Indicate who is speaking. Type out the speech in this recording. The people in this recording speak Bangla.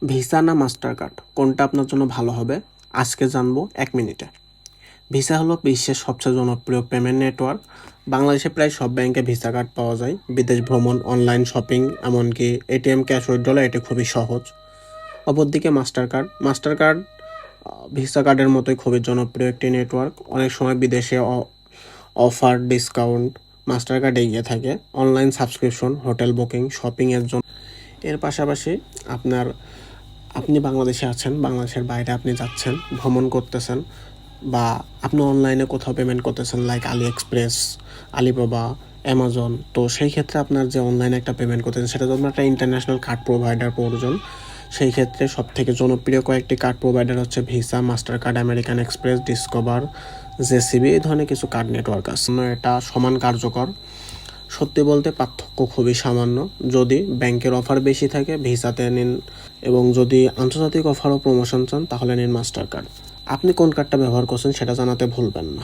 Speaker 1: ভিসা না মাস্টার কার্ড কোনটা আপনার জন্য ভালো হবে আজকে জানবো 1 মিনিটে। ভিসা হলো বিশ্বের সবচেয়ে জনপ্রিয় পেমেন্ট নেটওয়ার্ক। বাংলাদেশে প্রায় সব ব্যাংকে ভিসা কার্ড পাওয়া যায়। বিদেশ ভ্রমণ, অনলাইন শপিং, এমনকি এটিএম ক্যাশ উইথড্রলে এটি খুবই সহজ। অপরদিকে মাস্টার কার্ড ভিসা কার্ডের মতোই খুবই জনপ্রিয় একটি নেটওয়ার্ক। অনেক সময় বিদেশে অফার, ডিসকাউন্ট মাস্টার কার্ড এগিয়ে থাকে। অনলাইন সাবস্ক্রিপশন, হোটেল বুকিং, শপিংয়ের জন্য। এর পাশাপাশি আপনি বাংলাদেশে আছেন, বাংলাদেশের বাইরে আপনি যাচ্ছেন, ভ্রমণ করতেছেন, বা আপনি অনলাইনে কোথাও পেমেন্ট করতেছেন লাইক আলি এক্সপ্রেস, আলিবাবা, অ্যামাজন। তো সেই ক্ষেত্রে আপনার যে অনলাইনে একটা পেমেন্ট করতেছেন সেটা জন্য একটা ইন্টারন্যাশনাল কার্ড প্রোভাইডার প্রয়োজন। সেই ক্ষেত্রে সবথেকে জনপ্রিয় কয়েকটি কার্ড প্রোভাইডার হচ্ছে visa, master card, American express, discover, JCB, এই ধরনের কিছু কার্ড নেটওয়ার্ক আছে। এটা সমান কার্যকর। সত্যি বলতে পার্থক্য খুবই সামান্য। যদি ব্যাংকের অফার বেশি থাকে ভিসাতে নিন, এবং যদি আন্তর্জাতিক অফার ও প্রমোশন চান তাহলে নিন মাস্টার কার্ড। আপনি কোন কার্ডটা ব্যবহার করছেন সেটা জানাতে ভুলবেন না।